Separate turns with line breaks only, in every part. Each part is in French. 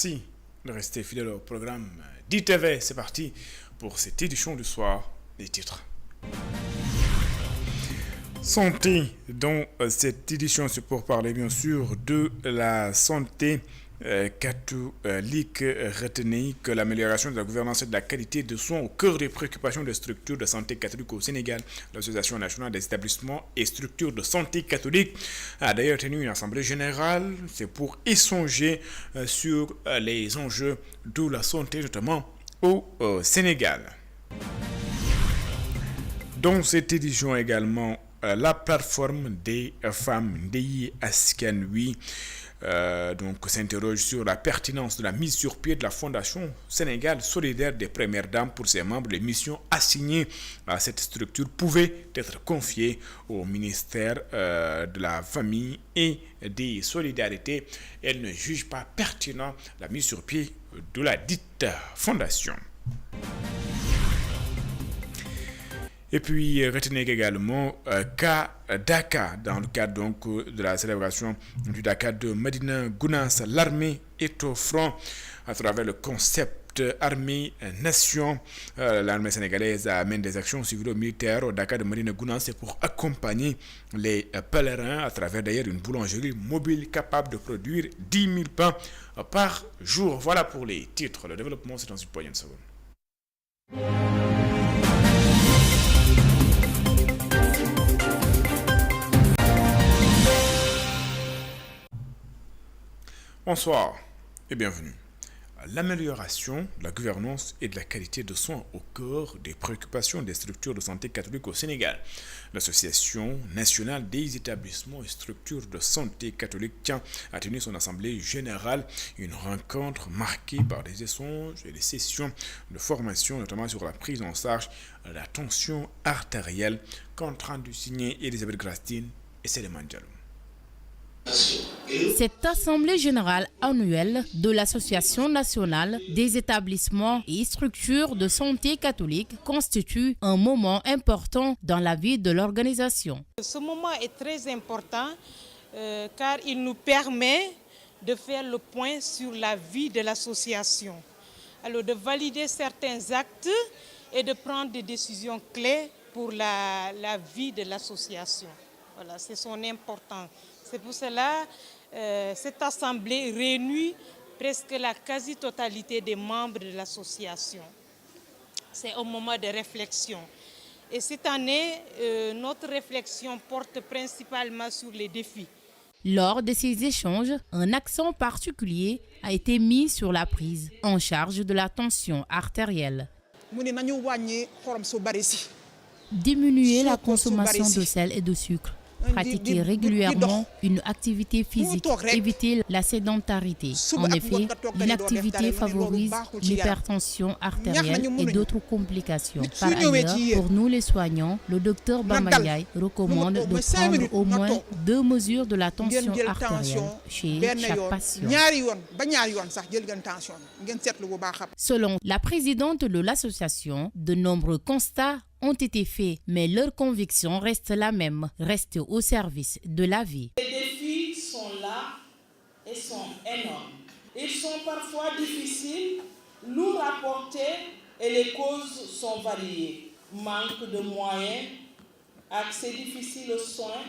Merci de rester fidèle au programme d'ITV. C'est parti pour cette édition du soir des titres. Santé, dans cette édition, c'est pour parler bien sûr de la santé catholique. Retenez que l'amélioration de la gouvernance et de la qualité de soins au cœur des préoccupations des structures de santé catholique au Sénégal. L'Association nationale des établissements et structures de santé catholique a d'ailleurs tenu une assemblée générale. C'est pour échanger sur les enjeux de la santé, notamment au Sénégal. Dans cette édition également, la plateforme des femmes Ndeyi Askan Wi s'interroge sur la pertinence de la mise sur pied de la Fondation Sénégal solidaire des Premières Dames pour ses membres. Les missions assignées à cette structure pouvaient être confiées au ministère de la Famille et des Solidarités. Elle ne juge pas pertinent la mise sur pied de la dite fondation. Et puis, retenez également cas Dakar, dans le cadre donc de la célébration du Dakar de Medina Gounass. L'armée est au front à travers le concept armée-nation. L'armée sénégalaise amène des actions civilo-militaires au Dakar de Medina Gounass. C'est pour accompagner les pèlerins à travers d'ailleurs une boulangerie mobile capable de produire 10 000 pains par jour. Voilà pour les titres. Le développement, c'est dans une poignée de secondes. Bonsoir et bienvenue. L'amélioration de la gouvernance et de la qualité de soins au cœur des préoccupations des structures de santé catholiques au Sénégal. L'Association nationale des établissements et structures de santé catholiques a tenu son assemblée générale, une rencontre marquée par des échanges et des sessions de formation, notamment sur la prise en charge de la tension artérielle, compte rendu signé Elisabeth Grastine et Séléman Diallo.
Cette assemblée générale annuelle de l'Association nationale des établissements et structures de santé catholique constitue un moment important dans la vie de l'organisation.
Ce moment est très important car il nous permet de faire le point sur la vie de l'association. Alors de valider certains actes et de prendre des décisions clés pour la vie de l'association. Voilà, c'est son importance. C'est pour cela que cette assemblée réunit presque la quasi-totalité des membres de l'association. C'est un moment de réflexion. Et cette année, notre réflexion porte principalement sur les défis.
Lors de ces échanges, un accent particulier a été mis sur la prise en charge de la tension artérielle. Diminuer la consommation de sel et de sucre. Pratiquer régulièrement une activité physique, éviter la sédentarité. En effet, l'inactivité favorise l'hypertension artérielle et d'autres complications. Par ailleurs, pour nous les soignants, le docteur Bambandiaï recommande de prendre au moins 2 mesures de la tension artérielle chez chaque patient. Selon la présidente de l'association, de nombreux constats ont été faits, mais leur conviction reste la même, rester au service de la vie.
Les défis sont là et sont énormes. Ils sont parfois difficiles, lourds à porter et les causes sont variées. Manque de moyens, accès difficile aux soins,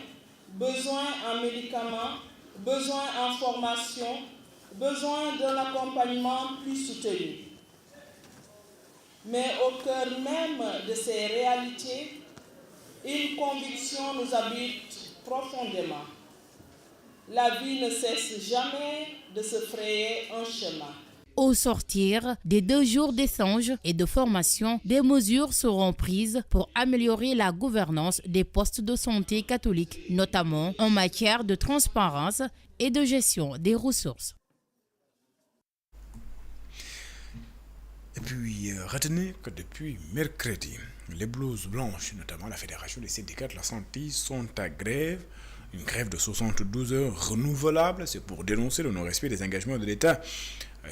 besoin en médicaments, besoin en formation, besoin d'un accompagnement plus soutenu. Mais au cœur même de ces réalités, une conviction nous habite profondément. La vie ne cesse jamais de se frayer un chemin.
Au sortir des 2 jours d'échange et de formation, des mesures seront prises pour améliorer la gouvernance des postes de santé catholiques, notamment en matière de transparence et de gestion des ressources.
Et puis, retenez que depuis mercredi, les blouses blanches, notamment la Fédération des syndicats de la santé, sont à grève. Une grève de 72 heures renouvelable. C'est pour dénoncer le non-respect des engagements de l'État.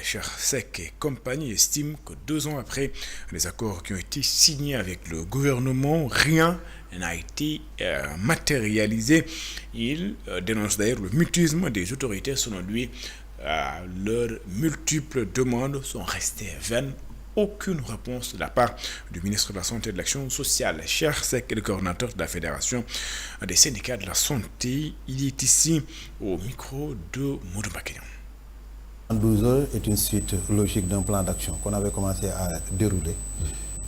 Chersek et compagnie estiment que 2 ans après les accords qui ont été signés avec le gouvernement, rien n'a été matérialisé. Il dénonce d'ailleurs le mutisme des autorités. Selon lui, leurs multiples demandes sont restées vaines. Aucune réponse de la part du ministre de la Santé et de l'Action sociale. Cheikh Seck est le coordinateur de la Fédération des syndicats de la santé. Il est ici au micro de Modou Mbacké.
12 heures est une suite logique d'un plan d'action qu'on avait commencé à dérouler.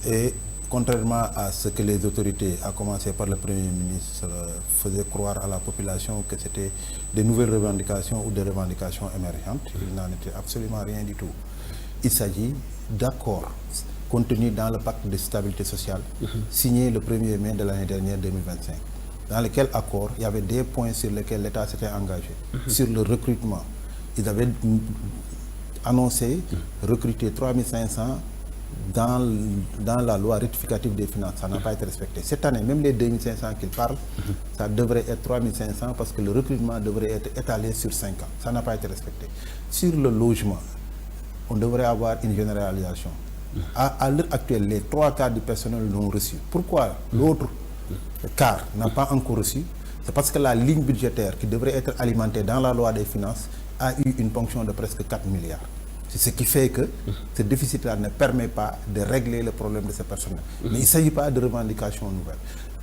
Et contrairement à ce que les autorités, à commencer par le Premier ministre, faisaient croire à la population que c'était des nouvelles revendications ou des revendications émergentes, il n'en était absolument rien du tout. Il s'agit d'accords contenus dans le pacte de stabilité sociale signé le 1er mai de l'année dernière 2025. Dans lequel accord, il y avait des points sur lesquels l'État s'était engagé. Sur le recrutement, ils avaient annoncé recruter 3500 dans la loi rectificative des finances. Ça n'a pas été respecté. Cette année, même les 2500 qu'ils parlent, ça devrait être 3500 parce que le recrutement devrait être étalé sur 5 ans. Ça n'a pas été respecté. Sur le logement, on devrait avoir une généralisation. À l'heure actuelle, les 3 quarts du personnel l'ont reçu. Pourquoi l'autre quart n'a pas encore reçu? C'est parce que la ligne budgétaire qui devrait être alimentée dans la loi des finances a eu une ponction de presque 4 milliards. C'est ce qui fait que ce déficit-là ne permet pas de régler le problème de ces personnels. Mais il ne s'agit pas de revendications nouvelles.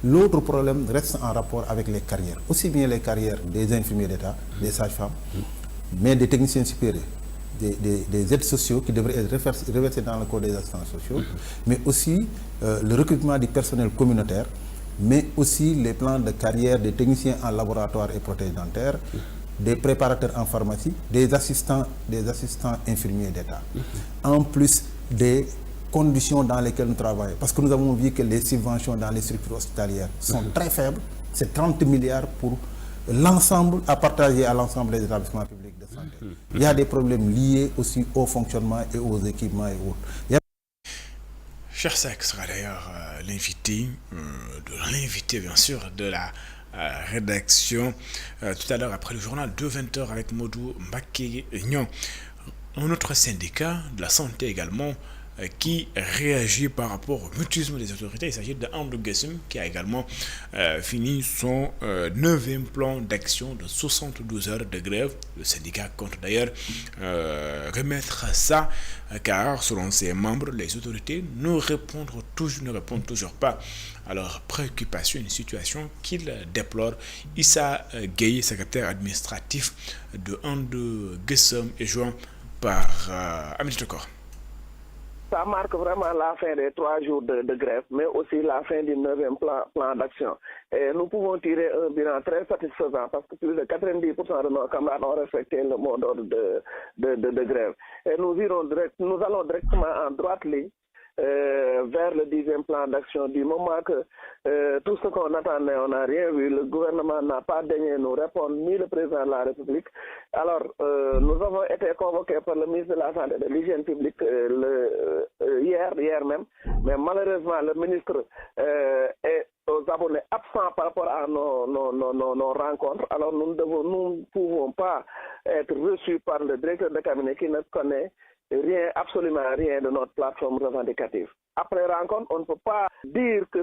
L'autre problème reste en rapport avec les carrières. Aussi bien les carrières des infirmiers d'État, des sages-femmes, mais des techniciens supérieurs, des aides sociaux qui devraient être reversés dans le code des assistants sociaux, mais aussi le recrutement du personnel communautaire, mais aussi les plans de carrière des techniciens en laboratoire et prothèses dentaires, des préparateurs en pharmacie, des assistants infirmiers d'État. En plus des conditions dans lesquelles nous travaillons. Parce que nous avons vu que les subventions dans les structures hospitalières sont très faibles. C'est 30 milliards pour l'ensemble à partager à l'ensemble des établissements publics de santé. Il y a des problèmes liés aussi au fonctionnement et aux équipements et autres.
Cheikh Seck sera d'ailleurs l'invité bien sûr de la rédaction tout à l'heure après le journal de 20h avec Modou Mbacké. Un autre syndicat de la santé également qui réagit par rapport au mutisme des autorités. Il s'agit de Andou Guessum qui a également fini son 9e plan d'action de 72 heures de grève. Le syndicat compte d'ailleurs remettre ça car selon ses membres, les autorités ne répondent toujours pas à leurs préoccupations, une situation qu'il déplore. Issa Gueye, secrétaire administratif de Andou Guessum, est joint par Aminata Kor.
Ça marque vraiment la fin des 3 jours de grève, mais aussi la fin du 9e plan d'action. Et nous pouvons tirer un bilan très satisfaisant parce que plus de 90% de nos camarades ont respecté le mot d'ordre de grève. Et nous allons directement en droite ligne vers le 10e plan d'action. Du moment que tout ce qu'on attendait, on n'a rien vu, le gouvernement n'a pas daigné nous répondre, ni le président de la République. Alors, nous avons été convoqués par le ministre de la Santé et de l'Hygiène publique hier même, mais malheureusement, le ministre est aux abonnés absents par rapport à nos rencontres. Alors, nous ne pouvons pas être reçus par le directeur de cabinet qui ne connaît absolument rien de notre plateforme revendicative. Après rencontre, on ne peut pas dire que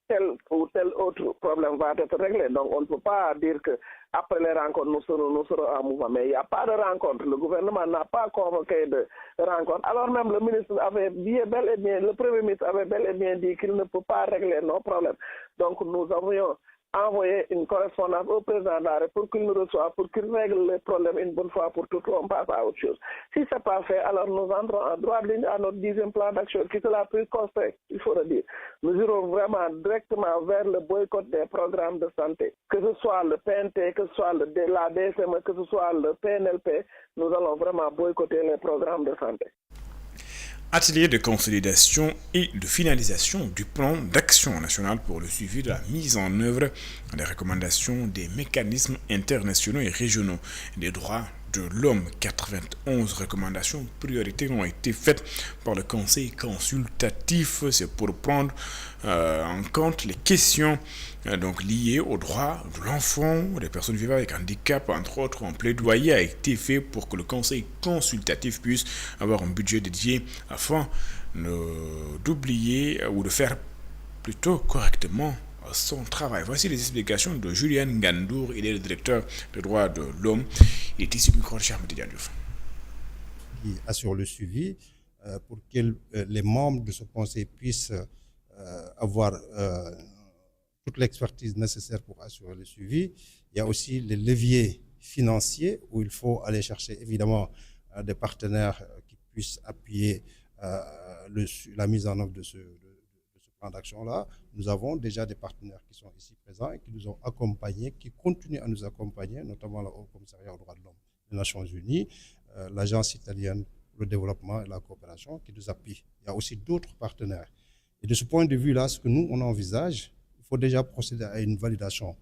tel ou tel autre problème va être réglé. Donc, on ne peut pas dire que après les rencontres, nous serons en mouvement. Mais il n'y a pas de rencontre. Le gouvernement n'a pas convoqué de rencontre. Alors même le Premier ministre avait bel et bien dit qu'il ne peut pas régler nos problèmes. Donc, nous avions envoyer une correspondance au président de la République pour qu'il nous reçoive, pour qu'il règle les problèmes une bonne fois pour toutes, on passe à autre chose. Si ce n'est pas fait, alors nous entrons en droite ligne à notre 10e plan d'action qui sera plus construit, il faut le dire. Nous irons vraiment directement vers le boycott des programmes de santé. Que ce soit le PNT, que ce soit la DSM, que ce soit le PNLP, nous allons vraiment boycotter les programmes de santé.
Atelier de consolidation et de finalisation du plan d'action national pour le suivi de la mise en œuvre des recommandations des mécanismes internationaux et régionaux des droits de l'homme. 91 recommandations prioritaires ont été faites par le Conseil consultatif. C'est pour prendre en compte les questions liées aux droits de l'enfant, des personnes vivant avec handicap, entre autres. Un plaidoyer a été fait pour que le Conseil consultatif puisse avoir un budget dédié afin d'oublier ou de faire plutôt correctement son travail. Voici les explications de Julien Gandour, il est le directeur des droits de l'homme. Il est ici au micro de Cheikh Ahmed Tidiane Diouf.
Qui assure le suivi pour que les membres de ce conseil puissent avoir toute l'expertise nécessaire pour assurer le suivi. Il y a aussi les leviers financiers où il faut aller chercher évidemment des partenaires qui puissent appuyer la mise en œuvre de ce plan d'action-là. Nous avons déjà des partenaires qui sont ici présents et qui nous ont accompagnés, qui continuent à nous accompagner, notamment le Haut Commissariat aux droits de l'homme des Nations Unies, l'Agence italienne pour le développement et la coopération qui nous appuie. Il y a aussi d'autres partenaires. Et de ce point de vue-là, ce que nous, on envisage, il faut déjà procéder à une validation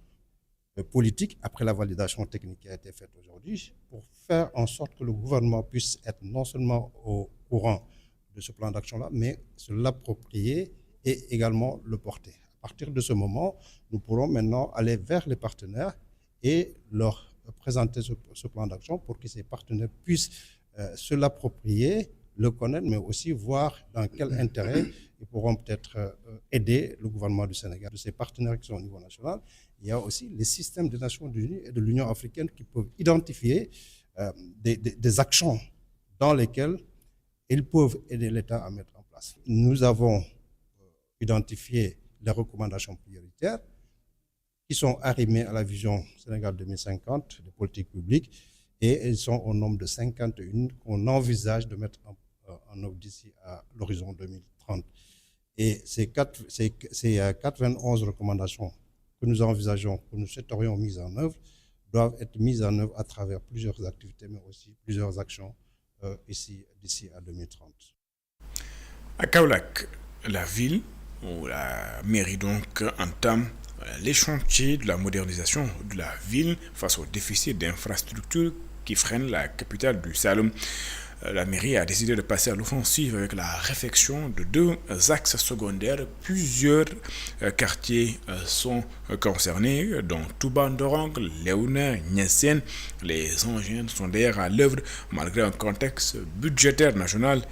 politique, après la validation technique qui a été faite aujourd'hui, pour faire en sorte que le gouvernement puisse être non seulement au courant de ce plan d'action-là, mais se l'approprier et également le porter. À partir de ce moment, nous pourrons maintenant aller vers les partenaires et leur présenter ce plan d'action pour que ces partenaires puissent se l'approprier, le connaître, mais aussi voir dans quel intérêt ils pourront peut-être aider le gouvernement du Sénégal. De ces partenaires qui sont au niveau national, il y a aussi les systèmes des Nations Unies et de l'Union africaine qui peuvent identifier des actions dans lesquelles ils peuvent aider l'État à mettre en place. Nous avons identifié les recommandations prioritaires qui sont arrimées à la vision Sénégal 2050 des politiques publiques et elles sont au nombre de 51 qu'on envisage de mettre en œuvre d'ici à l'horizon 2030. Et ces 91 recommandations que nous envisageons, que nous souhaiterions mises en œuvre, doivent être mises en œuvre à travers plusieurs activités, mais aussi plusieurs actions d'ici à 2030.
À Kaolack, la ville ou la mairie donc entame les chantiers de la modernisation de la ville face au déficit d'infrastructures qui freine la capitale du Saloum. La mairie a décidé de passer à l'offensive avec la réfection de 2 axes secondaires. Plusieurs quartiers sont concernés, dont Touba Ndorong, Léona, Niassène. Les engins sont d'ailleurs à l'œuvre malgré un contexte budgétaire national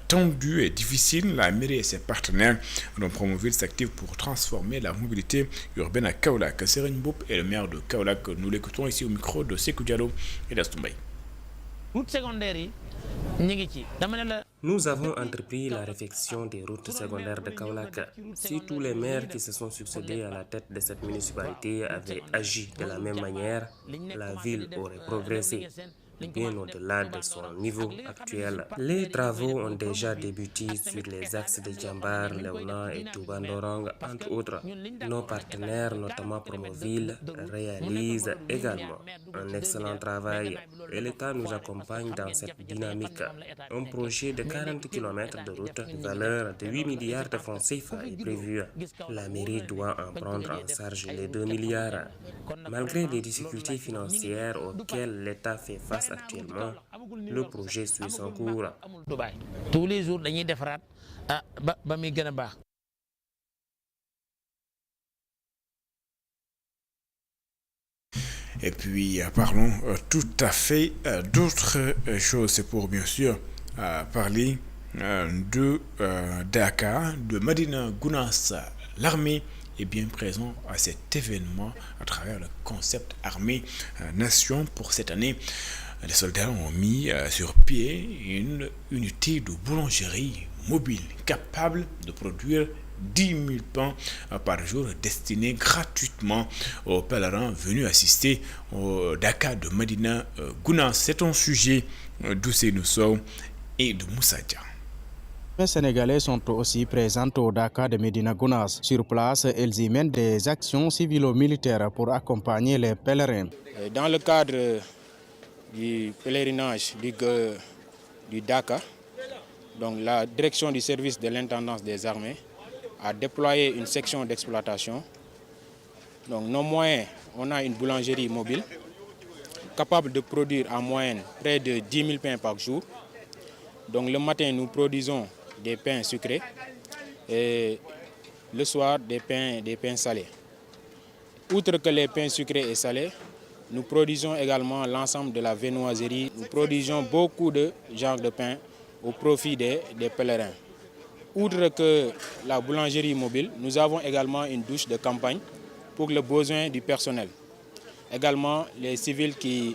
tendu et difficile. La mairie et ses partenaires ont promovu s'active pour transformer la mobilité urbaine à Kaolack. Serigne Mboup est le maire de Kaolack. Nous l'écoutons ici au micro de Sékou Diallo et d'Astombaye.
Route secondaire. Nous avons entrepris la réfection des routes secondaires de Kaolack. Si tous les maires qui se sont succédés à la tête de cette municipalité avaient agi de la même manière, la ville aurait progressé bien au-delà de son niveau actuel. Les travaux ont déjà débuté sur les axes de Djambar, Léona et Touba Ndorong, entre autres. Nos partenaires, notamment Promoville, réalisent également un excellent travail et l'État nous accompagne dans cette dynamique. Un projet de 40 km de route, valeur de 8 milliards de francs CFA est prévu. La mairie doit en prendre en charge les 2 milliards. Malgré les difficultés financières auxquelles l'État fait face actuellement, le projet suit son cours.
Tous les jours, dañuy defaraat ba mi gëna baax.
Et puis parlons tout à fait d'autres choses. C'est pour bien sûr parler de Dakar, de Madina Gounass. L'armée est bien présent à cet événement à travers le concept Armée Nation pour cette année. Les soldats ont mis sur pied une unité de boulangerie mobile capable de produire 10 000 pains par jour destinés gratuitement aux pèlerins venus assister au Dakar de Madina Gounass. C'est un sujet d'Ousseynou Sow et de Moussa Dia.
Les Sénégalais sont aussi présents au Dakar de Médina Gounass. Sur place, elles y mènent des actions civilo-militaires pour accompagner les pèlerins.
Dans le cadre du pèlerinage du Dakar, donc la direction du service de l'intendance des armées a déployé une section d'exploitation. Donc nos moyens, on a une boulangerie mobile capable de produire en moyenne près de 10 000 pains par jour. Donc le matin, nous produisons des pains sucrés et le soir des pains salés. Outre que les pains sucrés et salés, nous produisons également l'ensemble de la viennoiserie. Nous produisons beaucoup de genres de pains au profit des pèlerins. outre que la boulangerie mobile, nous avons également une douche de campagne pour le besoin du personnel. Également, les civils qui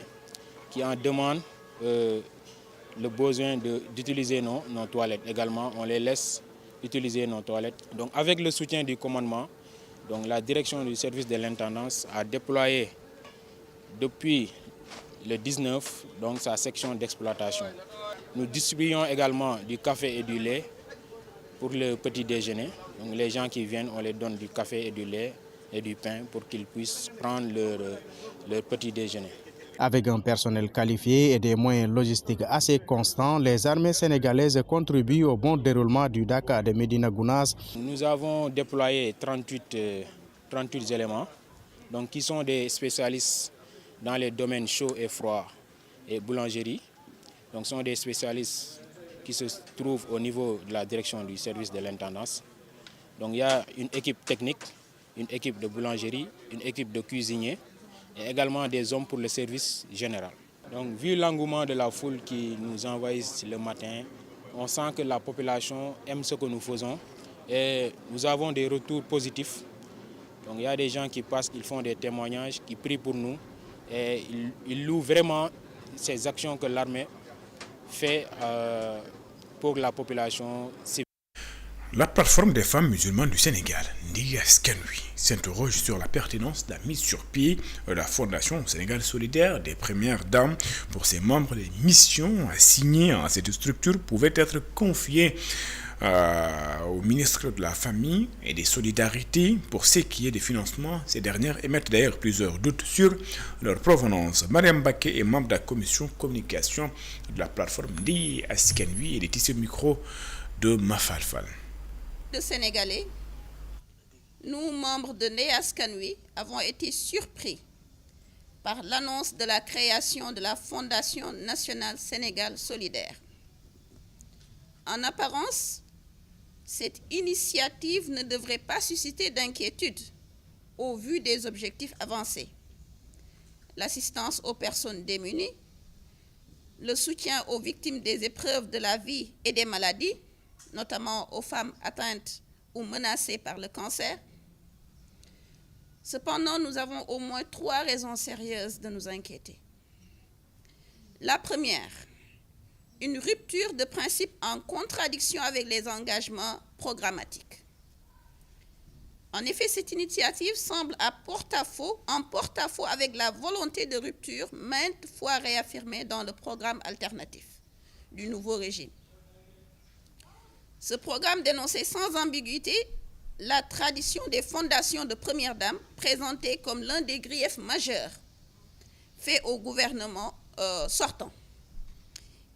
en demandent le besoin d'utiliser nos toilettes. Également, on les laisse utiliser nos toilettes. Donc, avec le soutien du commandement, donc, la direction du service de l'intendance a déployé depuis le 19 donc, sa section d'exploitation. Nous distribuons également du café et du lait pour le petit déjeuner. Donc, les gens qui viennent, on les donne du café et du lait et du pain pour qu'ils puissent prendre leur petit déjeuner.
Avec un personnel qualifié et des moyens logistiques assez constants, les armées sénégalaises contribuent au bon déroulement du Dakar de Médina Gounass.
Nous avons déployé 38 éléments donc, qui sont des spécialistes dans les domaines chauds et froids et boulangerie. Donc, ce sont des spécialistes qui se trouvent au niveau de la direction du service de l'intendance. Donc, il y a une équipe technique, une équipe de boulangerie, une équipe de cuisiniers et également des hommes pour le service général. Donc, vu l'engouement de la foule qui nous envahit le matin, on sent que la population aime ce que nous faisons et nous avons des retours positifs. Donc, il y a des gens qui passent, ils font des témoignages, qui prient pour nous et ils louent vraiment ces actions que l'armée fait pour la population civile.
La plateforme des femmes musulmanes du Sénégal, Ndiaye Askan Wi, s'interroge sur la pertinence de la mise sur pied de la Fondation Sénégal solidaire des premières dames. Pour ses membres, les missions assignées à cette structure pouvaient être confiées au ministre de la Famille et des Solidarités. Pour ce qui est des financements, ces dernières émettent d'ailleurs plusieurs doutes sur leur provenance. Mariam Baké est membre de la commission communication de la plateforme Ndiaye Askan Wi et des tissus micro de Mafalfal.
De Sénégalais, nous, membres de Ndiaye Askan Wi, avons été surpris par l'annonce de la création de la Fondation nationale Sénégal solidaire. En apparence, cette initiative ne devrait pas susciter d'inquiétude au vu des objectifs avancés. L'assistance aux personnes démunies, le soutien aux victimes des épreuves de la vie et des maladies, notamment aux femmes atteintes ou menacées par le cancer. Cependant, nous avons au moins 3 raisons sérieuses de nous inquiéter. La première, une rupture de principe en contradiction avec les engagements programmatiques. En effet, cette initiative semble en porte-à-faux avec la volonté de rupture maintes fois réaffirmée dans le programme alternatif du nouveau régime. Ce programme dénonçait sans ambiguïté la tradition des fondations de premières dames, présentée comme l'un des griefs majeurs faits au gouvernement sortant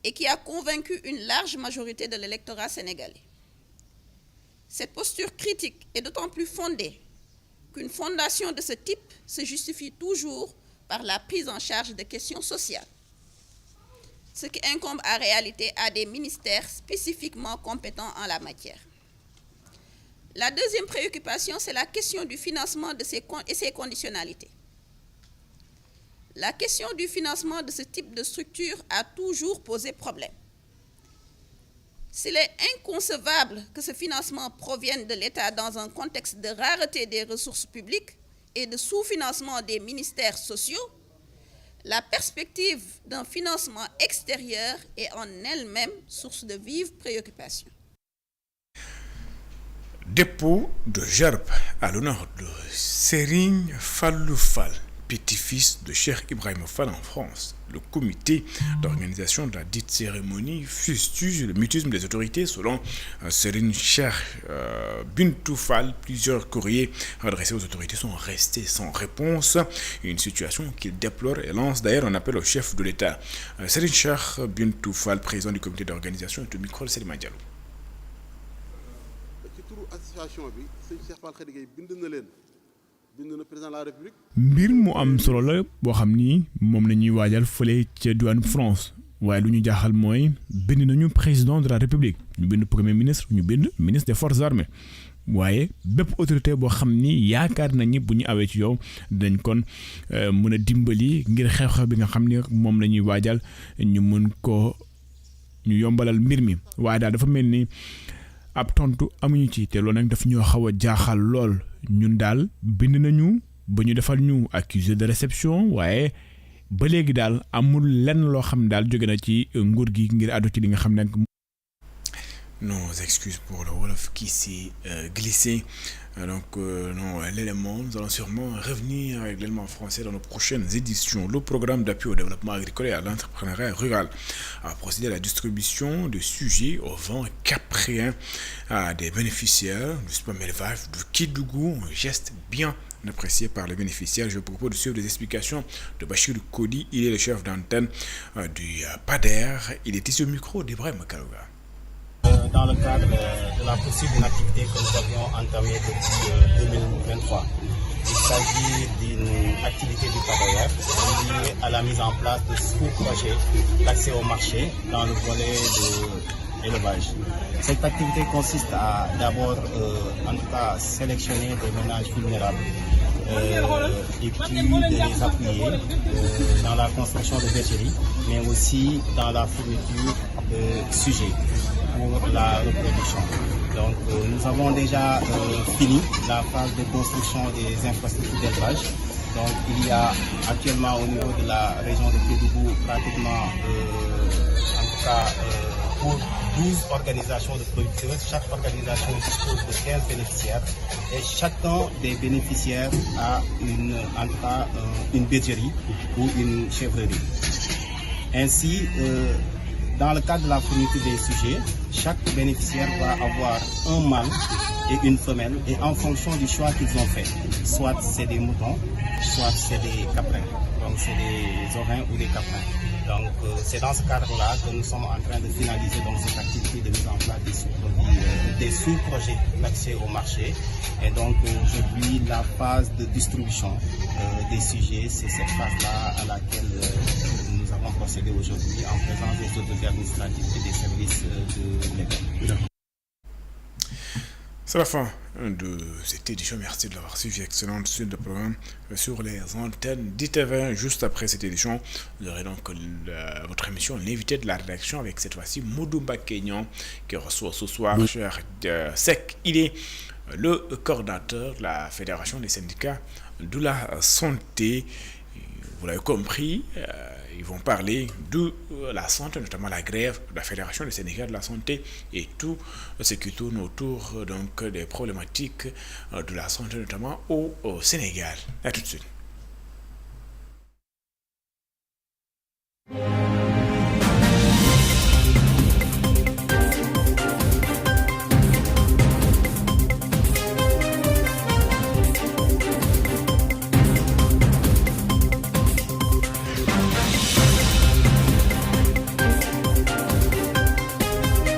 et qui a convaincu une large majorité de l'électorat sénégalais. Cette posture critique est d'autant plus fondée qu'une fondation de ce type se justifie toujours par la prise en charge de questions sociales, ce qui incombe en réalité à des ministères spécifiquement compétents en la matière. La deuxième préoccupation, c'est la question du financement et ses conditionnalités. La question du financement de ce type de structure a toujours posé problème. S'il est inconcevable que ce financement provienne de l'État dans un contexte de rareté des ressources publiques et de sous-financement des ministères sociaux, la perspective d'un financement extérieur est en elle-même source de vive préoccupation.
Dépôt de gerbe à l'honneur de Serigne Fallou Fall, petit-fils de Cheikh Ibrahima Fall en France. Le comité d'organisation de la dite cérémonie fustige le mutisme des autorités. Selon Serigne Cheikh Bintou Fall, plusieurs courriers adressés aux autorités sont restés sans réponse. Une situation qu'il déplore et lance d'ailleurs un appel au chef de l'État. Serigne Cheikh Bintou Fall, président du comité d'organisation, est au micro de Selima Diallo.
mbir mu am solo la boo xam ni moom la ñuy waajal fële ca diwaanu France waaye lu ñu jaaxal mooy bind nañu président de la République ñu bind premier ministre ñu bind ministre des forces armées waaye bépp autorité boo xam ni yaakaar nañ ni bu ñu awee ci yow dañ kon mën a dimbali ngir xew-xew bi nga xam ni moom la ñuy waajal ñu mën ko ñu yombalal mbir mi waaye daal dafa mel ni ab tontu amuñu ci te loolu nag daf ñoo xaw a jaaxal lool ñun daal bind nañu ba ñu defal ñu accusé de réception waaye ba léegi daal amul lenn loo xam daal jóge na ci nguur gi ngir àddu ci li nga xam ne.
Nos excuses pour le Wolof qui s'est glissé. Donc, non, l'élément, nous allons sûrement revenir avec l'élément français dans nos prochaines éditions. Le programme d'appui au développement agricole et à l'entrepreneuriat rural a procédé à la distribution de sujets au vent capréen à des bénéficiaires du SPAM élevage du Kédougou, un geste bien apprécié par les bénéficiaires. Je vous propose de suivre les explications de Bachir Kodi. Il est le chef d'antenne du PADER. Il est ici au micro d'Ibrahim Kalouga.
Dans le cadre de la poursuite d'une activité que nous avions entamée depuis 2023. Il s'agit d'une activité du PADER liée à la mise en place de sous-projets d'accès au marché dans le volet de l'élevage. Cette activité consiste à d'abord, en tout cas, sélectionner des ménages vulnérables et puis de les appuyer dans la construction de bergeries, mais aussi dans la fourniture de sujets pour la reproduction. Donc nous avons déjà fini la phase de construction des infrastructures d'élevage. Donc il y a actuellement au niveau de la région de Kédougou pratiquement en tout cas pour 12 organisations de producteurs. Chaque organisation dispose de 15 bénéficiaires et chacun des bénéficiaires a en tout cas une bergerie ou une chèvrerie. Ainsi, dans le cadre de la fourniture des sujets, chaque bénéficiaire va avoir un mâle et une femelle, et en fonction du choix qu'ils ont fait, soit c'est des moutons, soit c'est des caprins, donc c'est des ovins ou des caprins. Donc c'est dans ce cadre-là que nous sommes en train de finaliser donc, cette activité de mise en place des sous-projets d'accès au marché. Et donc aujourd'hui, la phase de distribution des sujets, c'est cette phase-là à laquelle nous avons procédé aujourd'hui en présence des autorités administratives et des services de l'État.
C'est la fin de cette édition. Merci de l'avoir suivi. Excellente suite de programme sur les antennes d'ITV. Juste après cette édition, vous aurez donc votre émission L'invité de la rédaction avec cette fois-ci Moudouba Kenyan qui reçoit ce soir cher Sec. Il est le coordinateur de la Fédération des syndicats de la santé. Vous l'avez compris, ils vont parler de la santé, notamment la grève de la Fédération des syndicats de la santé et tout ce qui tourne autour donc, des problématiques de la santé, notamment au Sénégal. À tout de suite.